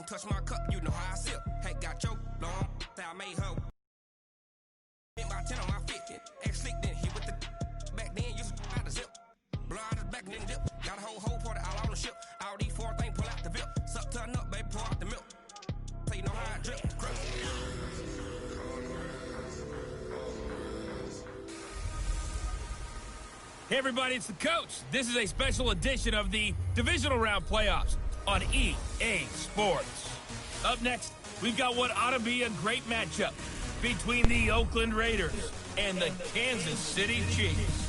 touch my cup, you know how I sip. Hey, got your long, I made her. About 10 on my 50. Ex slick, then hit with the back then, used to out the zip. Blood out back, then dip. Got a whole party all on the ship. All these four things pull out the VIP. Suck, turn up, baby, pour out the milk. So you know how I drip. Hey everybody, it's the coach. This is a special edition of the Divisional Round Playoffs on EA Sports. Up next, we've got what ought to be a great matchup between the Oakland Raiders and the Kansas City Chiefs.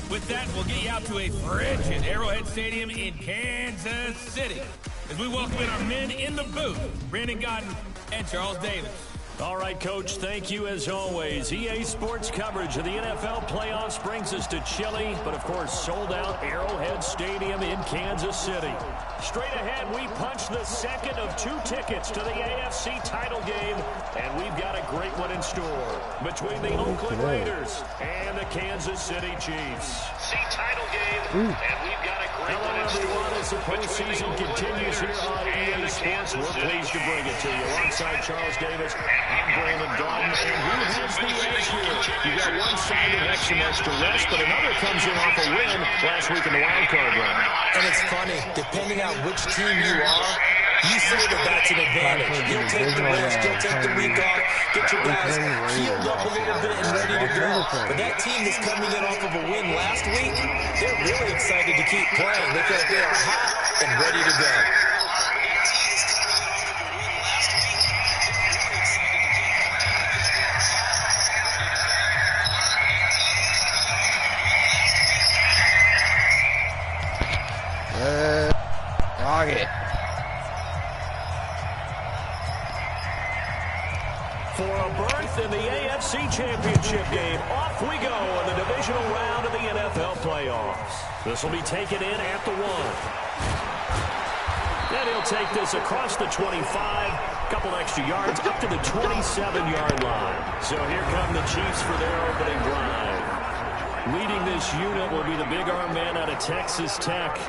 With that, we'll get you out to a frigid Arrowhead Stadium in Kansas City as we welcome in our men in the booth, Brandon Godden and Charles Davis. All right, Coach, thank you as always. EA Sports coverage of the NFL playoffs brings us to chilly, but of course sold-out Arrowhead Stadium in Kansas City. Straight ahead, we punch the second of two tickets to the AFC title game, and we've got a great one in store between the Oakland Raiders and the Kansas City Chiefs. Title game, and we've got a great one in store. Hello, everyone, as the postseason continues here on EA Sports, we're pleased to bring it to you alongside Charles Davis. I'm Brandon Dalton, and who has the edge here? You've got one side that has some extra rest, but another comes in off a win last week in the wild card round. And it's funny, depending on which team you are, you say that that's an advantage. You'll take the rest, you'll take the week off, get your guys healed up a little bit and ready to go. But that team that's coming in off of a win last week, they're really excited to keep playing. They feel like they are hot and ready to go. For a berth in the AFC Championship game, off we go in the divisional round of the NFL playoffs. This will be taken in at the 1. Then he'll take this across the 25, couple extra yards, up to the 27-yard line. So here come the Chiefs for their opening drive. Leading this unit will be the big arm man out of Texas Tech.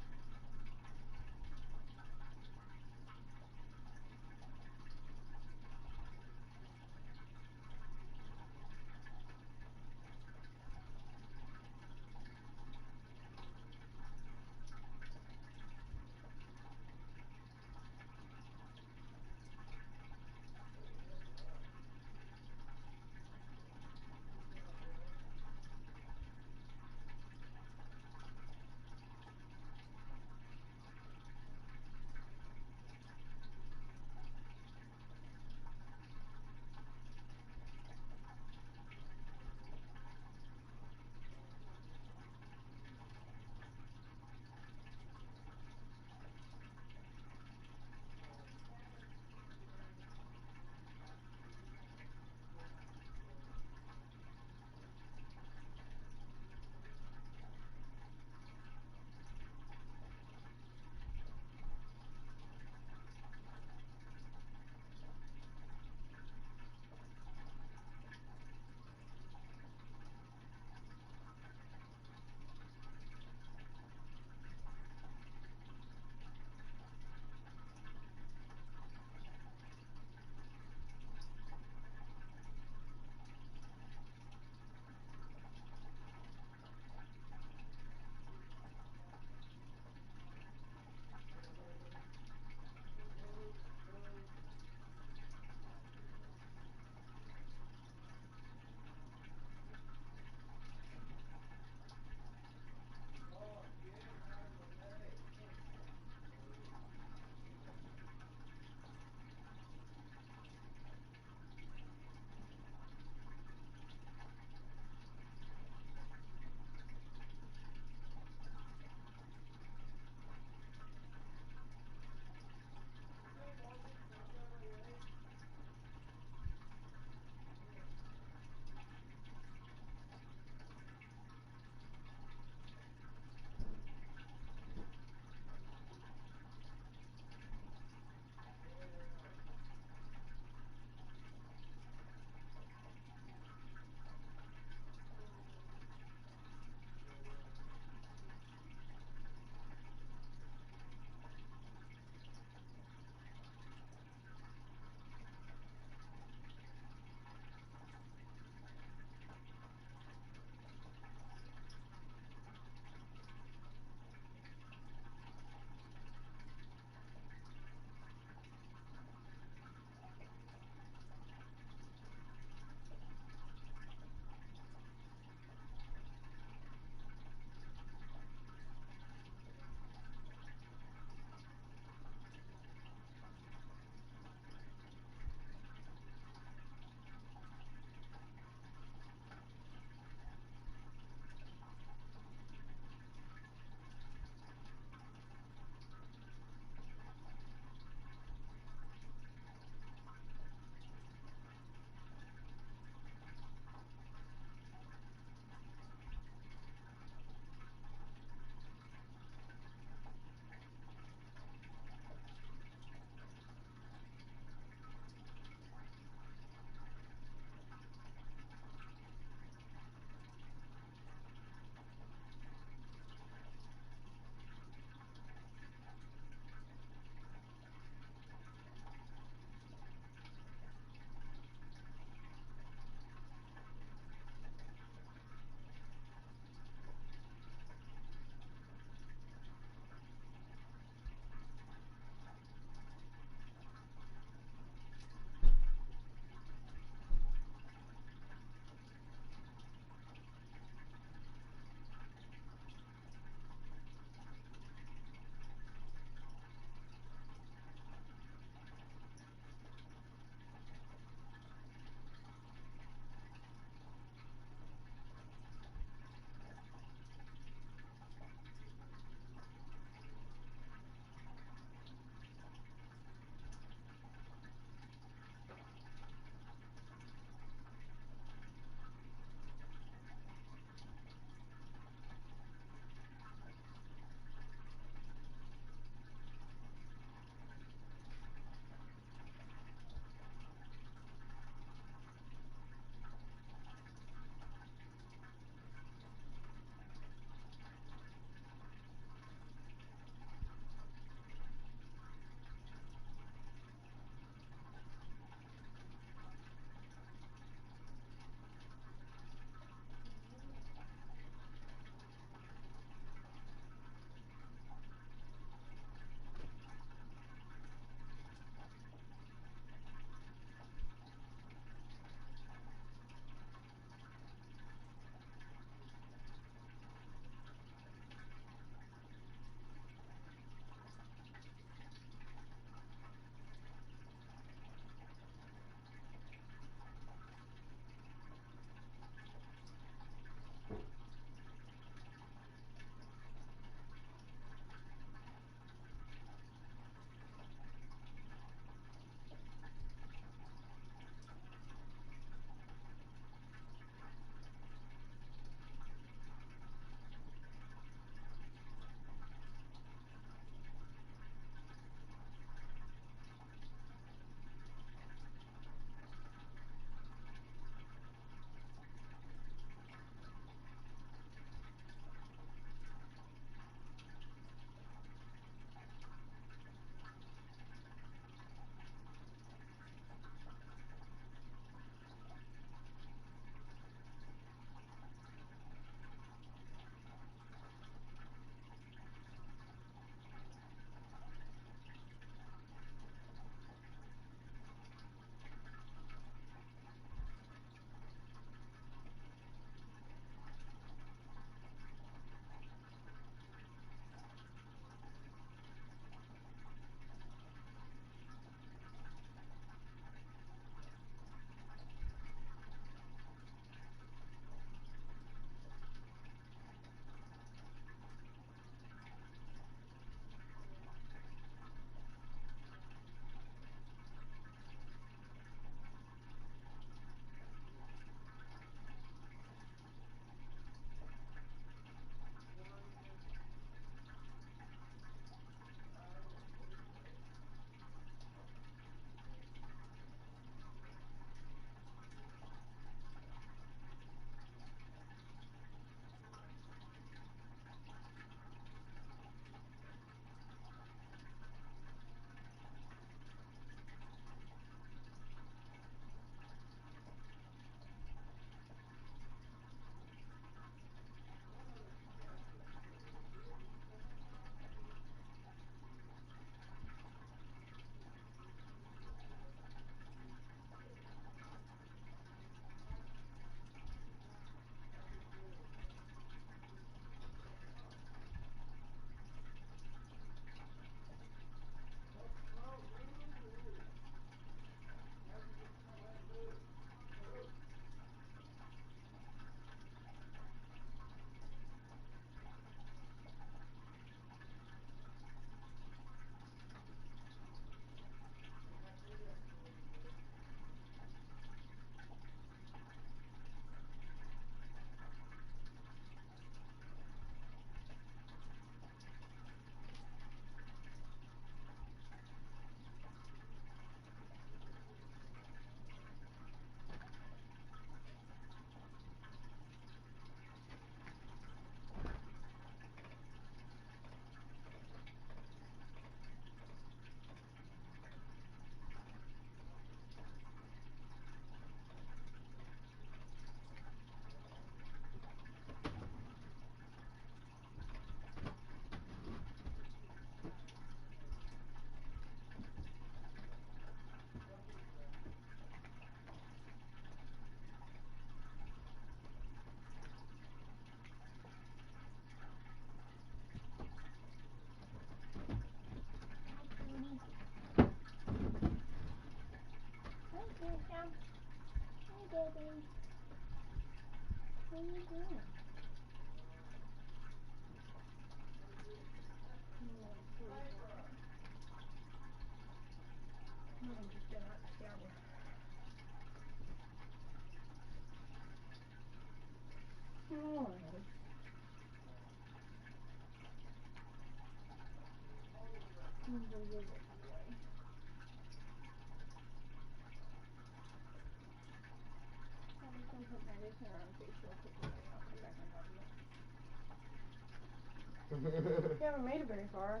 You haven't made it very far.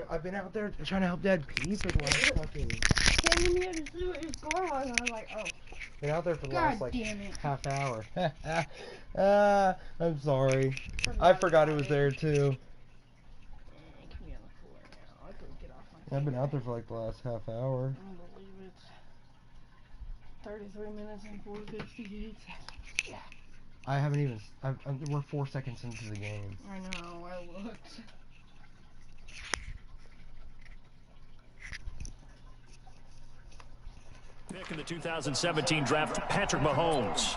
I've been out there trying to help Dad pee for the last fucking... Came in here to see what your score was, and I was like, oh. Been out there for the last, like, half hour. I'm sorry. I forgot it was there, too. I've been out there for, like, the last half hour. I don't believe it. 33 minutes and 46 seconds. Yeah. I haven't even... we're 4 seconds into the game. I know, I looked. Pick in the 2017 draft, Patrick Mahomes.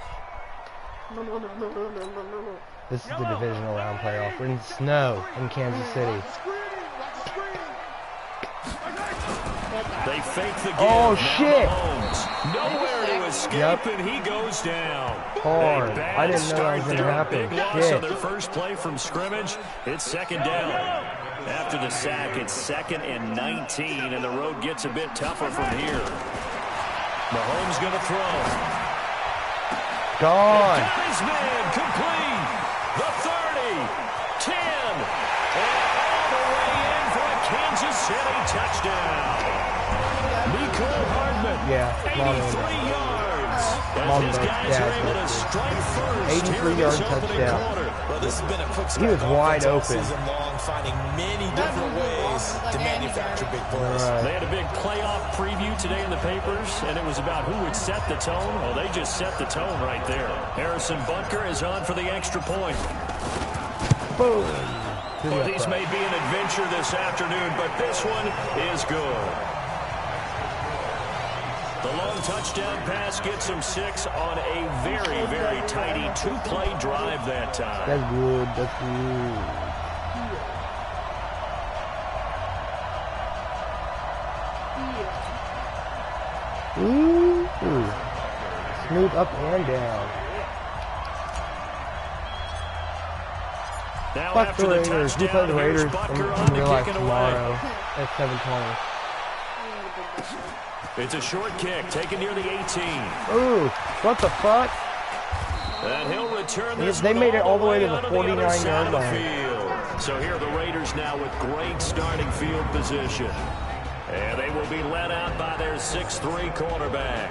This is the divisional round playoff. We're in snow in Kansas City. They fake the give. Oh, shit! Mahomes, nowhere to escape, and he goes down. Hard. A bad I didn't know that was going to happen. Big loss on their first play from scrimmage. It's second down. After the sack, it's 2nd and 19, and the road gets a bit tougher from here. Mahomes going to throw. Gone. Got his man complete. The 30, 10, and all the way in for a Kansas City touchdown. Nico Hardman, Yeah, 83 yards. As his guys are able to strike first. 83-yard touchdown. Well, this has been a quick He was wide open. season long, finding many different ways to manufacture big plays. They had a big playoff preview today in the papers, and it was about who would set the tone. Well, they just set the tone right there. Harrison Bunker is on for the extra point. Boom. Well, these may be an adventure this afternoon, but this one is good. The long touchdown pass gets him 6 on a very, very tidy 2-play drive that time. That's good. That's good. Ooh. Smooth up and down. Now Fuck after the the Raiders. We play touchdown, the here's Raiders Butker in on real the life kicking tomorrow away. at 7:20. It's a short kick taken near the 18. Ooh, what the fuck? And he'll return this They made it all the way to the onto other 49-yard side of the line. field. So here are the Raiders now with great starting field position. And they will be led out by their 6'3" quarterback.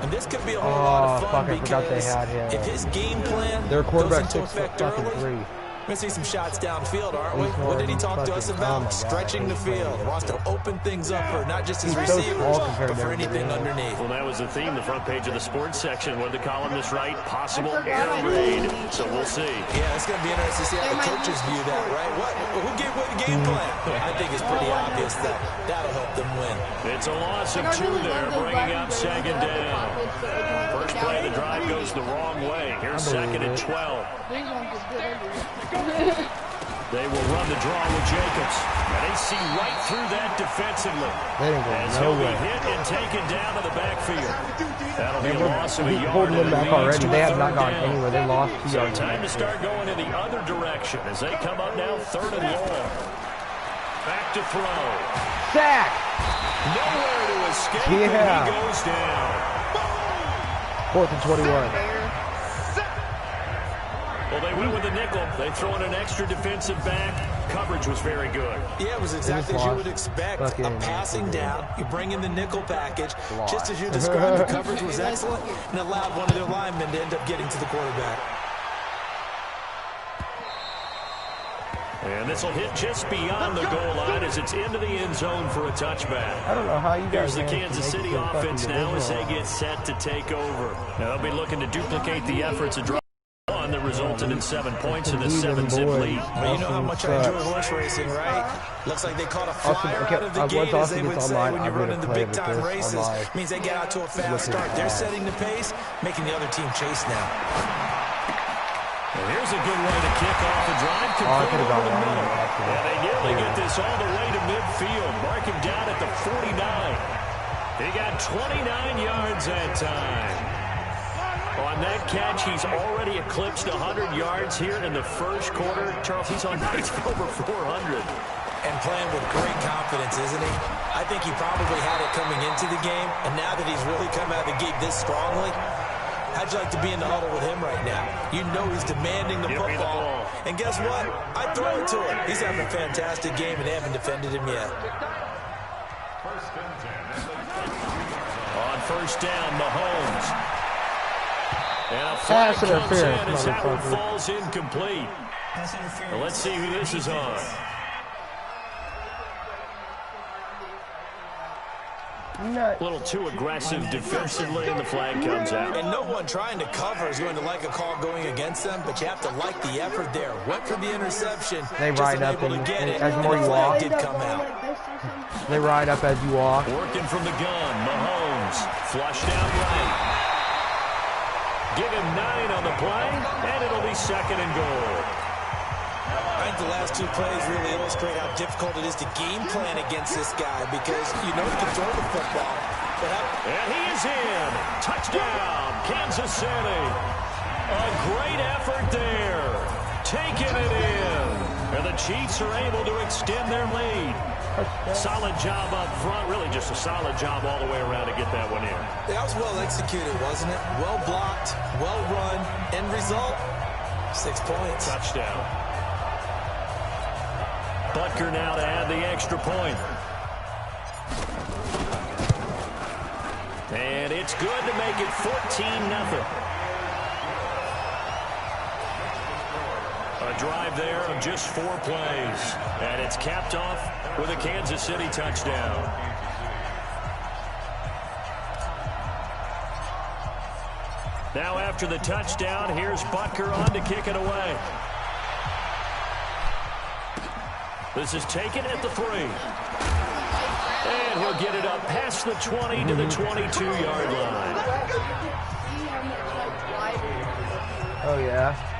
And this could be a whole lot of fun fuck, I forgot they because had him. if his game plan Their goes quarterback's into effect early, 6'3". we're going to see some shots downfield, aren't we? What did he talk to us about? Stretching the field. Wants to open things up for not just his receivers, but for anything underneath. Well, that was the theme, the front page of the sports section. What did the columnist write? Possible air raid. So we'll see. Yeah, it's going to be interesting to see how the coaches view that, right? Who gave away the game plan? I think it's pretty obvious that that'll help them win. It's a loss of 2 there, bringing up 2nd down. First play of the drive goes the wrong way. Here's 2nd and 12. They will run the draw with Jacobs. And they see right through that defensively. As he'll be hit and taken down to the backfield. That'll be a loss of a yard. Holding them back already. They have not gone anywhere. They lost 2 yards. Time to start going in the other direction as they come up now 3rd and long. Back to throw. Sack! Nowhere to escape, and he goes down. 4th and 21. Well, they went with the nickel. They throw in an extra defensive back. Coverage was very good. Yeah, it was exactly as you would expect. A passing down. You bring in the nickel package. Just as you described, the coverage was excellent and allowed one of their linemen to end up getting to the quarterback. And this will hit just beyond the goal line as it's into the end zone for a touchback. I don't know how you guys. Here's the Kansas City offense now as they get set to take over. Now they'll be looking to duplicate the efforts of that resulted in 7 points in the 7-zip lead. Well, you know how much I enjoy horse racing, right? Looks like they caught a flyer out of the gate, as they would say when you're running the big-time races. Means they get out to a fast start. They're setting the pace, making the other team chase now. Here's a good way to kick off the drive. Oh, I could have gone Over the wrong. middle. And they nearly get this all the way to midfield. Mark him down at the 49. He got 29 yards that time. On that catch, he's already eclipsed 100 yards here in the first quarter. Charles, he's on pace for over 400. And playing with great confidence, isn't he? I think he probably had it coming into the game, and now that he's really come out of the gate this strongly, how'd you like to be in the huddle with him right now? You know he's demanding the football. And guess what? I throw it to him. He's having a fantastic game, and they haven't defended him yet. On first down, Mahomes. And a Pass flag comes in interference, as that one motherfucker. falls incomplete. Well, let's see who this is on. Nuts. A little too aggressive defensively, and the flag comes out. And no one trying to cover is going to like a call going against them, but you have to like the effort there. Went for the interception. They just ride up unable and- to get it, as and more the you flag walk. did come out. They ride up as you walk. Working from the gun, Mahomes. Flushed out right. Give him 9 on the play, and it'll be second and goal. I think the last two plays really illustrate how difficult it is to game plan against this guy because you know he can throw the football. And he is in. Touchdown, Kansas City. A great effort there. Taking it in. And the Chiefs are able to extend their lead. Solid job up front. Really just a solid job all the way around to get that one in. That was well executed, wasn't it? Well blocked, well run. End result, 6 points. Touchdown. Butker now to add the extra point. And it's good to make it 14-0. A drive there of just 4 plays. And it's capped off with a Kansas City touchdown. Now after the touchdown, here's Butker on to kick it away. This is taken at the 3. And he'll get it up past the 20 to the 22-yard line. Oh, yeah.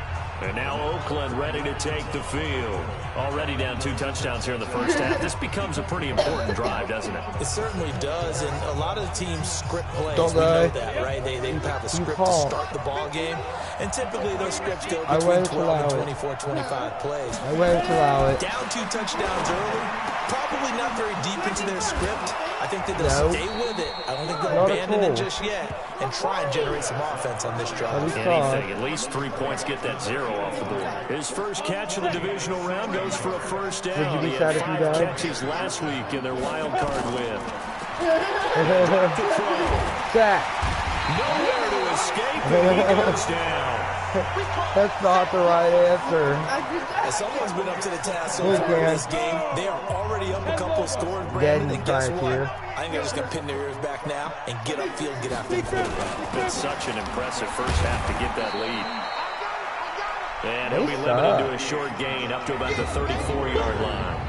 And now Oakland ready to take the field. Already down 2 touchdowns here in the first half. This becomes a pretty important drive, doesn't it? It certainly does, and a lot of the teams script plays. Don't we know lie. that, right? They have a script to call. start the ball game, and typically those scripts go between 12 and 24, 25 plays. I won't allow it. Down 2 touchdowns early, probably not very deep into their script. I think that they'll No. stay with it. I don't think they'll Not at abandon it all. just yet and try and generate some offense on this drive. Anything, at least 3 points, get that 0 off the board. His first catch of the divisional round goes for a first down. Would you be He sad had if you 5 died? catches last week in their wild card win. Sack. Nowhere to escape, and he goes down. That's not the right answer. As someone's been up to the task so Look, far in man. this game, they are already up a couple of scores, Dead Brandon, and and guess quiet what? here. I think they're just going to pin their ears back now and get upfield, get after the quarterback. It's such an impressive first half to get that lead. And he'll be They limited suck. to a short gain up to about the 34-yard line.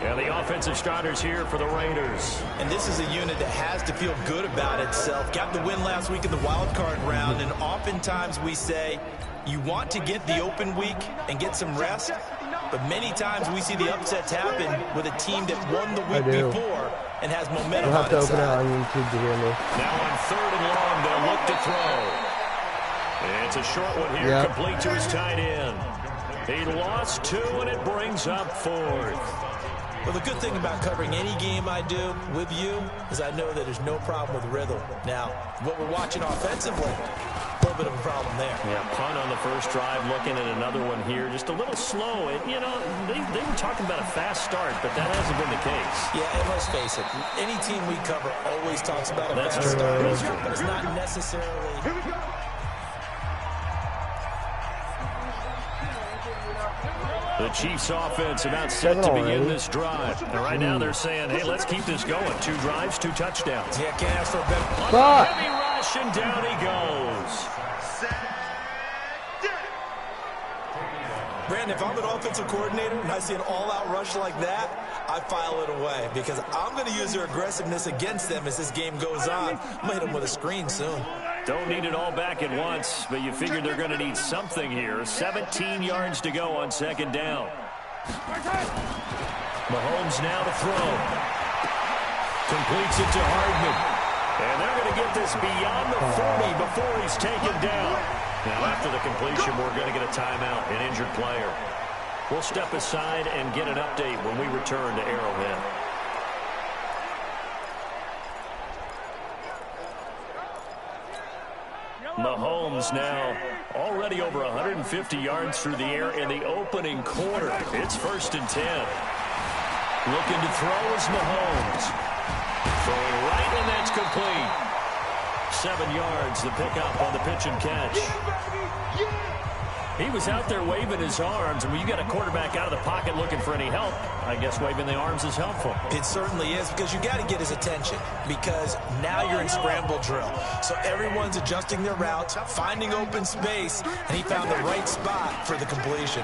And the offensive starters here for the Raiders. And this is a unit that has to feel good about itself. Got the win last week in the wild card round, and oftentimes we say you want to get the open week and get some rest, but many times we see the upsets happen with a team that won the week do. before and has momentum You'll have on to its open it side. on YouTube to hear me. Now on 3rd and long, they'll look to throw. It's a short one here, Yep. complete to his tight end. He lost 2, and it brings up 4th. Well, the good thing about covering any game I do with you is I know that there's no problem with rhythm. Now, what we're watching offensively, a little bit of a problem there. Yeah, punt on the first drive, looking at another one here. Just a little slow. They were talking about a fast start, but that hasn't been the case. Yeah, and let's face it, any team we cover always talks about a That's fast true. start, That's true. but it's not necessarily... The Chiefs offense about set to begin this drive. And right now they're saying, hey, let's keep this going. 2 drives, 2 touchdowns. Yeah, can't ask for a better... Fuck. Heavy rush, and down he goes. Brandon, if I'm an offensive coordinator and I see an all-out rush like that, I file it away because I'm going to use their aggressiveness against them as this game goes on. I'm going to hit them with a screen soon. Don't need it all back at once, but you figure they're going to need something here. 17 yards to go on second down. Mahomes now to throw. Completes it to Hardman. And they're going to get this beyond the 40 before he's taken down. Now, after the completion, we're going to get a timeout, an injured player. We'll step aside and get an update when we return to Arrowhead. Mahomes now already over 150 yards through the air in the opening quarter. It's 1st and 10. Looking to throw is Mahomes. Throwing right, and that's complete. 7 yards, the pickup on the pitch and catch. He was out there waving his arms, and when you got a quarterback out of the pocket looking for any help, I guess waving the arms is helpful. It certainly is, because you got to get his attention, because now you're in scramble drill. So everyone's adjusting their routes, finding open space, and he found the right spot for the completion.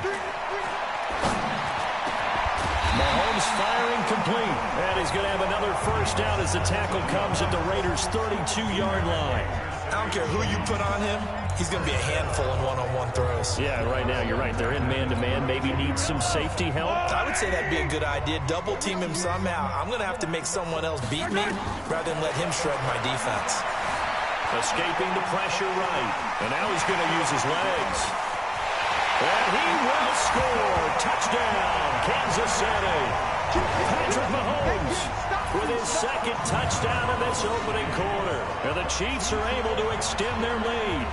Mahomes firing complete, and he's going to have another first down as the tackle comes at the Raiders' 32-yard line. I don't care who you put on him, he's going to be a handful in one-on-one throws. Yeah, right now, you're right. They're in man-to-man. Maybe need some safety help. I would say that'd be a good idea. Double team him somehow. I'm going to have to make someone else beat me rather than let him shred my defense. Escaping the pressure right. And now he's going to use his legs. And he will score. Touchdown, Kansas City. Patrick Mahomes with his second touchdown in this opening quarter. And the Chiefs are able to extend their lead.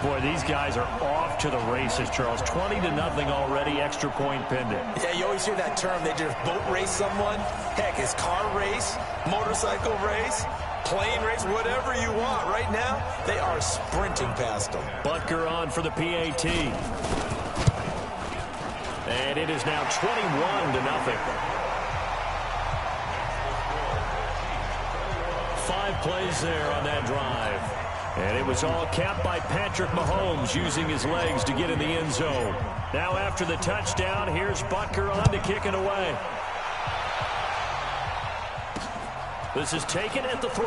Boy, these guys are off to the races, Charles. 20-0 already, extra point pending. Yeah, you always hear that term. They just boat race someone. Heck, it's car race, motorcycle race, plane race, whatever you want. Right now, they are sprinting past them. Butker on for the PAT. And it is now 21-0. 5 plays there on that drive. And it was all capped by Patrick Mahomes using his legs to get in the end zone. Now after the touchdown, here's Butker on to kick it away. This is taken at the 3.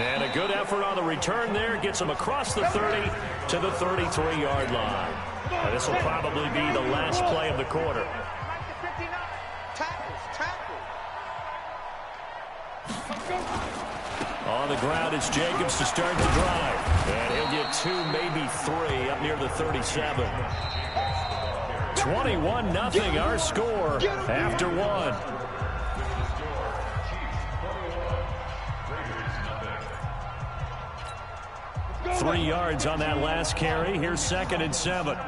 And a good effort on the return there. Gets him across the 30 to the 33-yard line. Now, this will probably be the last play of the quarter. On the ground, it's Jacobs to start the drive. And he'll get 2, maybe 3 up near the 37. 21-0 our score after 1. 3 yards on that last carry. Here's 2nd and 7.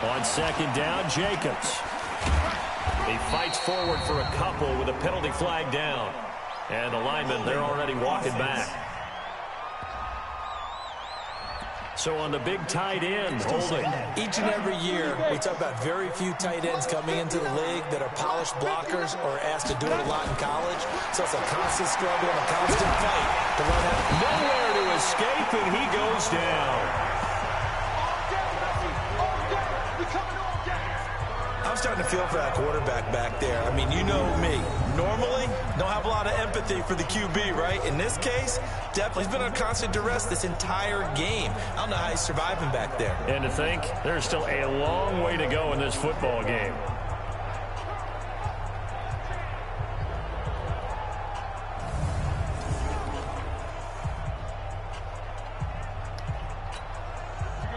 On 2nd down, Jacobs. He fights forward for a couple with a penalty flag down. And the linemen, they're already walking back. So on the big tight end, holding. Each and every year, we talk about very few tight ends coming into the league that are polished blockers or asked to do it a lot in college. So it's a constant struggle and a constant fight to run out. Nowhere to escape, and he goes down. I'm starting to feel for that quarterback back there. I mean, you know me. Normally, don't have a lot of empathy for the QB, right? In this case, definitely he's been on constant duress this entire game. I don't know how he's surviving back there. And to think, there's still a long way to go in this football game.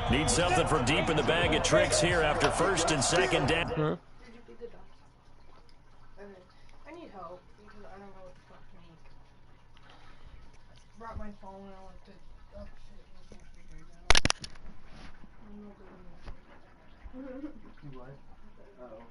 Need something from deep in the bag of tricks here after 1st and 2nd down. Did you beat the dog? I need help because I don't know what the fuck to make. Brought my phone and I went to oh shit, I can't figure it out. I'm not doing it. You what? Oh.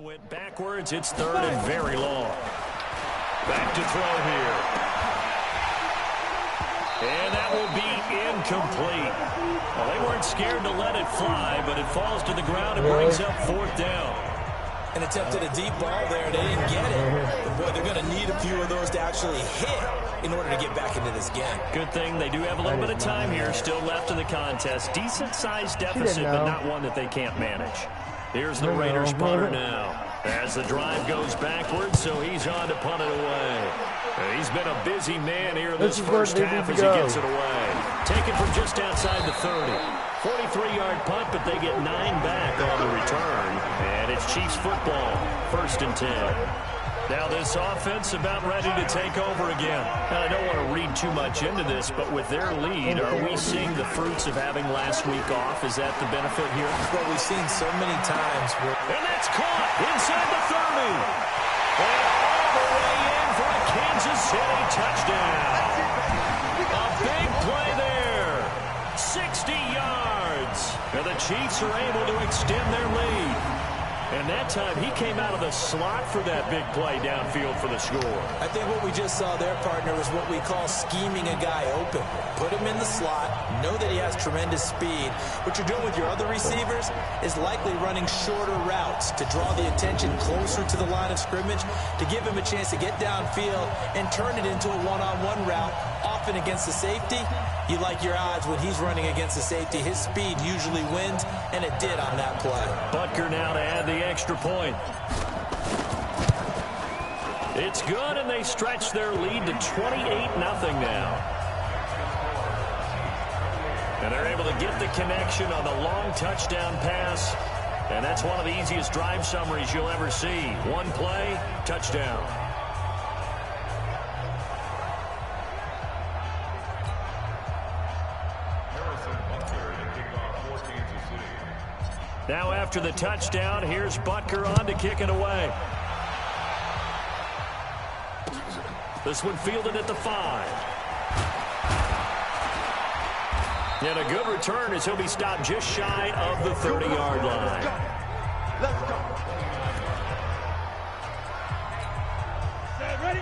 Went backwards. It's third and very long. Back to throw here. And that will be incomplete. Well, they weren't scared to let it fly, but it falls to the ground and brings up fourth down. And attempted a deep ball there. They didn't get it. But boy, they're going to need a few of those to actually hit in order to get back into this game. Good thing they do have a little bit of time here still left in the contest. Decent-sized deficit, but not one that they can't manage. Here's the Raiders punter now. As the drive goes backwards, so he's on to punt it away. He's been a busy man here in this first half as he gets it away. Taken from just outside the 30. 43-yard punt, but they get 9 back on the return. And it's Chiefs football, 1st and 10. Now this offense about ready to take over again. Now, I don't want to read too much into this, but with their lead, are we seeing the fruits of having last week off? Is that the benefit here? Well, we've seen so many times. And that's caught inside the 30. And all the way in for a Kansas City touchdown. A big play there. 60 yards. And the Chiefs are able to extend their lead. And that time, he came out of the slot for that big play downfield for the score. I think what we just saw there, partner, is what we call scheming a guy open. Put him in the slot, know that he has tremendous speed. What you're doing with your other receivers is likely running shorter routes to draw the attention closer to the line of scrimmage, to give him a chance to get downfield and turn it into a one-on-one route, often against the safety. You like your odds when he's running against the safety. His speed usually wins, and it did on that play. Butker now to add the extra point. It's good, and they stretch their lead to 28-0 now. And they're able to get the connection on the long touchdown pass. And that's one of the easiest drive summaries you'll ever see. One play, touchdown. Now after the touchdown, here's Butker on to kick it away. This one fielded at the 5. And a good return as he'll be stopped just shy of the 30-yard line. Let's go.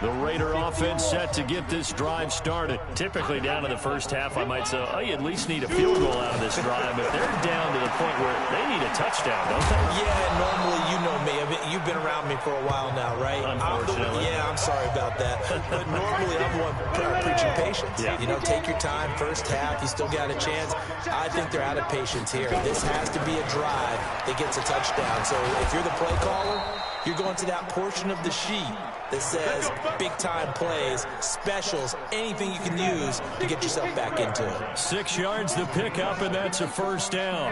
The Raider offense set to get this drive started. Typically down to the first half, I might say, oh, you at least need a field goal out of this drive. But they're down to the point where they need a touchdown, don't they? Yeah, normally, you know me. I mean, you've been around me for a while now, right? Unfortunately. I'm sorry about that. But normally, I'm the one preaching patience. Yeah. You know, take your time. First half, you still got a chance. I think they're out of patience here. This has to be a drive that gets a touchdown. So if you're the play caller, you're going to that portion of the sheet that says big-time plays, specials, anything you can use to get yourself back into it. 6 yards to pick up, and that's a first down.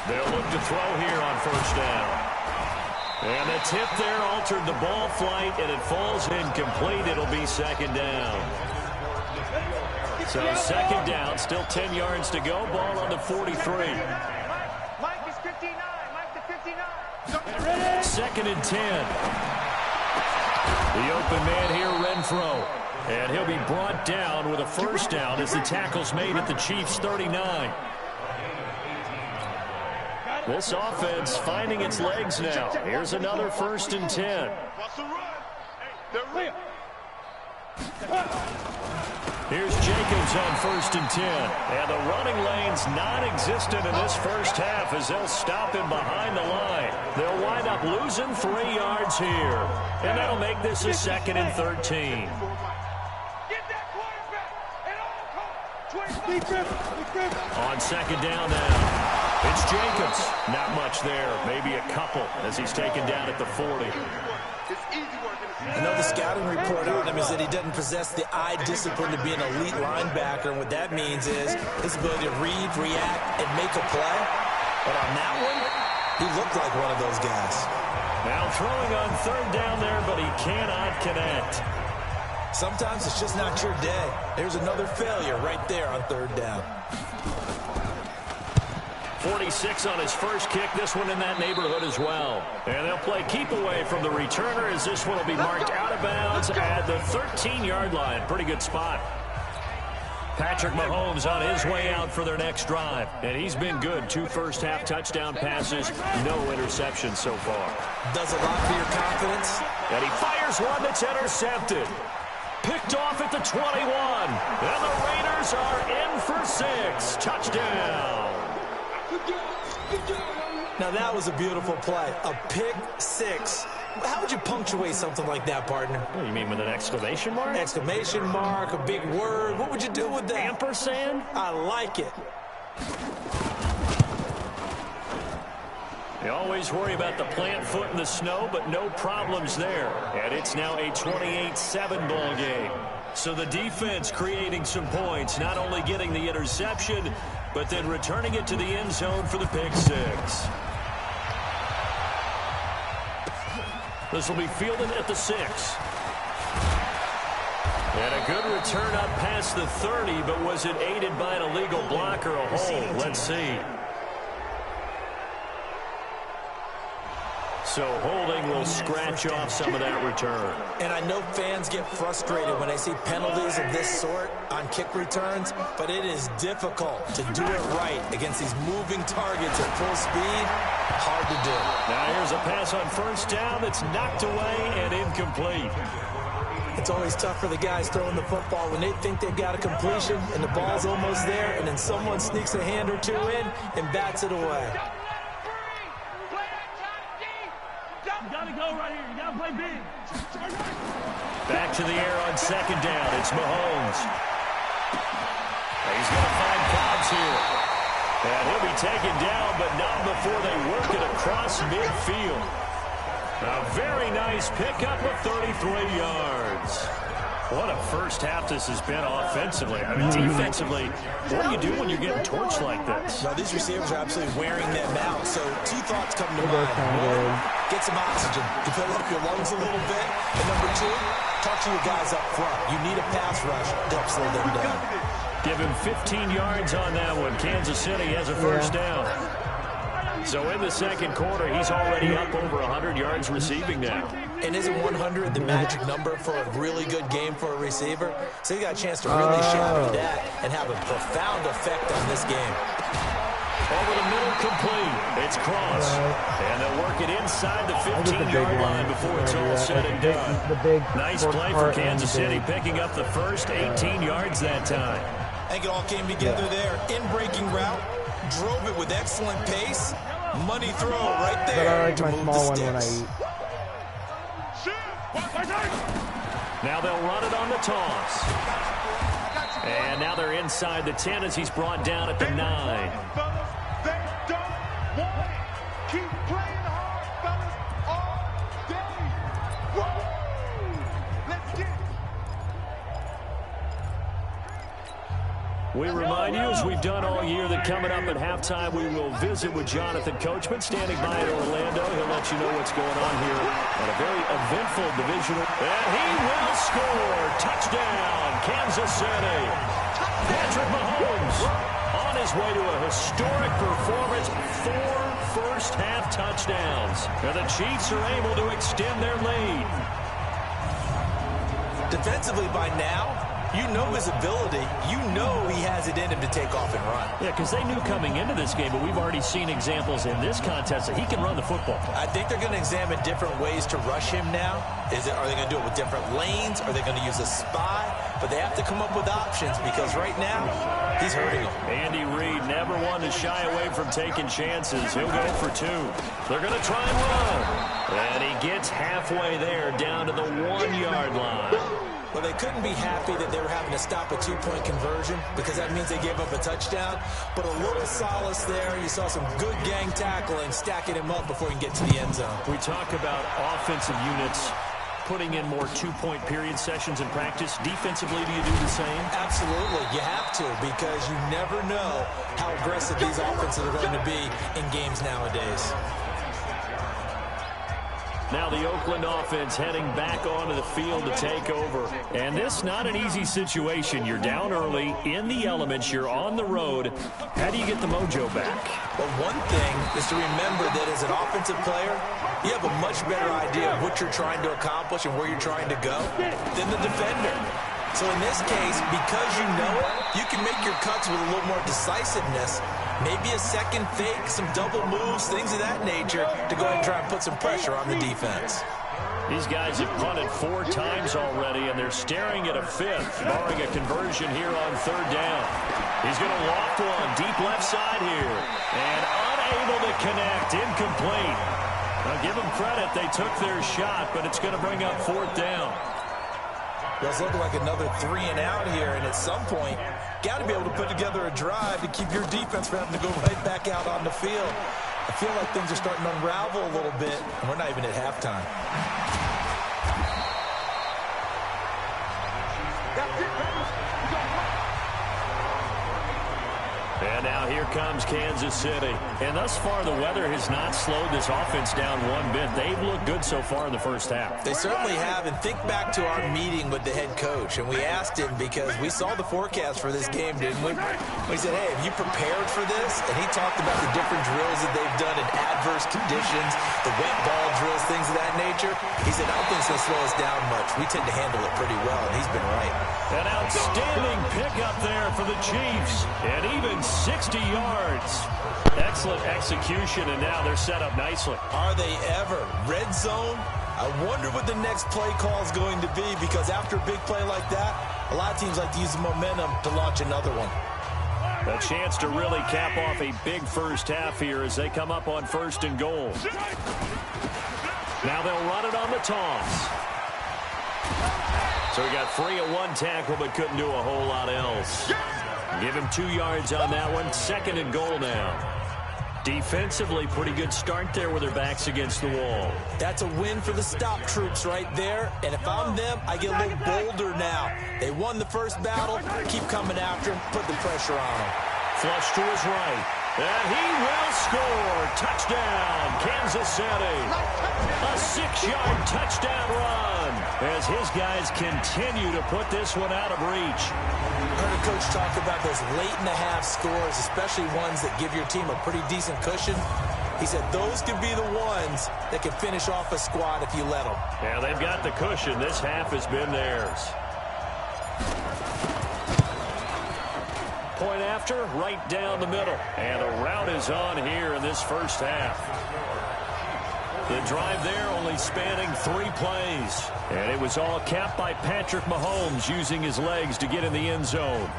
They'll look to throw here on first down. And the tip there altered the ball flight, and it falls incomplete. It'll be second down. So second down, still 10 yards to go. Ball on the 43. Second and 10. The open man here, Renfro. And he'll be brought down with a first down as the tackle's made at the Chiefs' 39. This offense finding its legs now. Here's another first and 10. Here's Jacobs on first and 10. And the running lane's non-existent in this first half as they'll stop him behind the line. They'll wind up losing 3 yards here. And that'll make this a second and 13. On second down now. It's Jacobs. Not much there. Maybe a couple as he's taken down at the 40. I know the scouting report on him is that he doesn't possess the eye discipline to be an elite linebacker, and what that means is his ability to read, react, and make a play. But on that one, he looked like one of those guys. Now throwing on third down there, but he cannot connect. Sometimes it's just not your day. There's another failure right there on third down. 46 on his first kick. This one in that neighborhood as well. And they'll play keep away from the returner as this one will be marked out of bounds at the 13-yard line. Pretty good spot. Patrick Mahomes on his way out for their next drive. And he's been good. 2 first-half touchdown passes, no interceptions so far. Does a lot for your confidence. And he fires one that's intercepted. Picked off at the 21. And the Raiders are in for 6. Touchdown. Now that was a beautiful play. A pick 6. How would you punctuate something like that, partner? What do you mean, with an exclamation mark? Exclamation mark, a big word. What would you do with that? Ampersand? I like it. You always worry about the plant foot in the snow, but no problems there. And it's now a 28-7 ball game. So the defense creating some points, not only getting the interception, but then returning it to the end zone for the pick 6. This will be fielded at the 6. And a good return up past the 30, but was it aided by an illegal block or a hold? Let's see. So holding will scratch off some of that return. And I know fans get frustrated when they see penalties of this sort on kick returns, but it is difficult to do it right against these moving targets at full speed. Hard to do. Now here's a pass on first down that's knocked away and incomplete. It's always tough for the guys throwing the football when they think they've got a completion and the ball's almost there, and then someone sneaks a hand or two in and bats it away. You gotta go right here. You gotta play big. Back to the air on second down. It's Mahomes. He's going to find Cobbs here. And he'll be taken down, but not before they work it across midfield. A very nice pickup of 33 yards. What a first half this has been offensively. I mean, defensively, what do you do when you're getting torched like this? Now, these receivers are absolutely wearing them out. So 2 thoughts come to mind. 1, get some oxygen to fill up your lungs a little bit. And number 2, talk to your guys up front. You need a pass rush to help slow them down. Give him 15 yards on that one. Kansas City has a first down. So in the second quarter, he's already up over 100 yards receiving now. And isn't 100 the magic number for a really good game for a receiver? So you got a chance to really shadow that and have a profound effect on this game. Over the middle, complete. It's Cross. And they'll work it inside the 15-yard line before it's all said and done. Nice play for Kansas City, picking up the first 18 yards that time. I think it all came together there. In-breaking route, drove it with excellent pace. Money throw right there. But I like my small one when I eat. Now they'll run it on the toss. And now they're inside the 10 as he's brought down at the 9. They don't want it. Keep playing hard, fellas, all day. Woo! Let's get it. We remind you, as we've done all year, that coming up at halftime, we will visit with Jonathan Coachman, standing by in Orlando. He'll let you know what's going on here on a very eventful divisional. And he will score. Touchdown, Kansas City. Patrick Mahomes on his way to a historic performance. 4 first-half touchdowns. And the Chiefs are able to extend their lead. Defensively by now, you know his ability. You know he has it in him to take off and run. Yeah, because they knew coming into this game, but we've already seen examples in this contest that he can run the football. I think they're going to examine different ways to rush him now. Are they going to do it with different lanes? Are they going to use a spy? But they have to come up with options because right now, he's hurting them. Andy Reid never one to shy away from taking chances. He'll go for 2. They're going to try and run. And he gets halfway there, down to the 1-yard line. Well, they couldn't be happy that they were having to stop a 2-point conversion because that means they gave up a touchdown. But a little solace there. You saw some good gang tackling, stacking him up before he can get to the end zone. We talk about offensive units putting in more 2-point period sessions in practice. Defensively, do you do the same? Absolutely. You have to because you never know how aggressive these offenses are going to be in games nowadays. Now the Oakland offense heading back onto the field to take over. And this not an easy situation. You're down early, in the elements, you're on the road. How do you get the mojo back? Well, one thing is to remember that as an offensive player, you have a much better idea of what you're trying to accomplish and where you're trying to go than the defender. So in this case, because you know it, you can make your cuts with a little more decisiveness. Maybe a second fake, some double moves, things of that nature to go ahead and try and put some pressure on the defense. These guys have punted 4 times already, and they're staring at a 5th, barring a conversion here on 3rd down. He's going to loft one deep left side here, and unable to connect, incomplete. Now give them credit, they took their shot, but it's going to bring up 4th down. Well, it's looking like another 3 and out here, and at some point, got to be able to put together a drive to keep your defense from having to go right back out on the field. I feel like things are starting to unravel a little bit, and we're not even at halftime. And now here comes Kansas City. And thus far, the weather has not slowed this offense down one bit. They've looked good so far in the first half. They certainly have. And think back to our meeting with the head coach. And we asked him, because we saw the forecast for this game, didn't we? We said, hey, have you prepared for this? And he talked about the different drills that they've done in adverse conditions, the wet ball drills, things of that nature. He said, I don't think it's going to slow us down much. We tend to handle it pretty well, and he's been right. An outstanding pickup there for the Chiefs. And even 60 yards. Excellent execution, and now they're set up nicely. Are they ever? Red zone? I wonder what the next play call is going to be, because after a big play like that, a lot of teams like to use the momentum to launch another one. A chance to really cap off a big first half here as they come up on 1st and goal. Now they'll run it on the toss. So he got free of 1 tackle, but couldn't do a whole lot else. Give him 2 yards on that one. 2nd and goal now. Defensively, pretty good start there with their backs against the wall. That's a win for the stop troops right there. And if I'm them, I get a little bolder now. They won the first battle. Keep coming after him. Put the pressure on him. Flush to his right. And he will score. Touchdown, Kansas City. A 6-yard touchdown run as his guys continue to put this one out of reach. I heard a coach talk about those late-in-the-half scores, especially ones that give your team a pretty decent cushion. He said those could be the ones that can finish off a squad if you let them. Yeah, they've got the cushion. This half has been theirs. Point after, right down the middle. And the route is on here in this first half. The drive there only spanning 3 plays. And it was all capped by Patrick Mahomes using his legs to get in the end zone.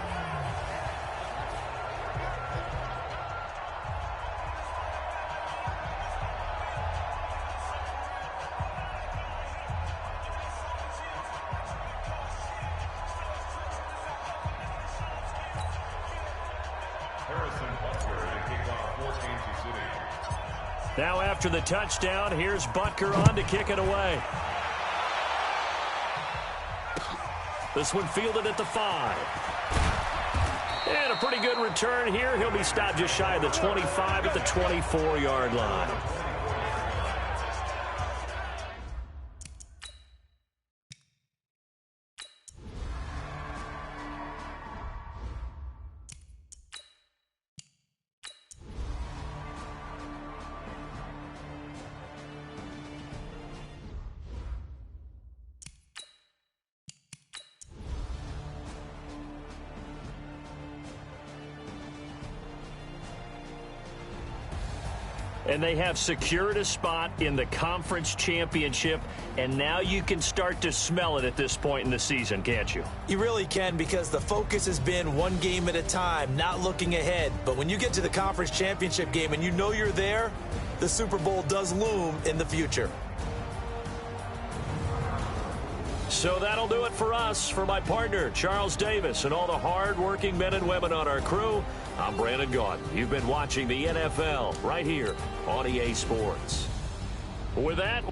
Now after the touchdown, here's Butker on to kick it away. This one fielded at the 5. And a pretty good return here. He'll be stopped just shy of the 25 at the 24-yard line. And they have secured a spot in the conference championship, and now you can start to smell it at this point in the season, can't you? You really can, because the focus has been one game at a time, not looking ahead. But when you get to the conference championship game and you know you're there, the Super Bowl does loom in the future. So that'll do it for us. For my partner, Charles Davis, and all the hard-working men and women on our crew, I'm Brandon Gaudin. You've been watching the NFL right here on EA Sports. With that,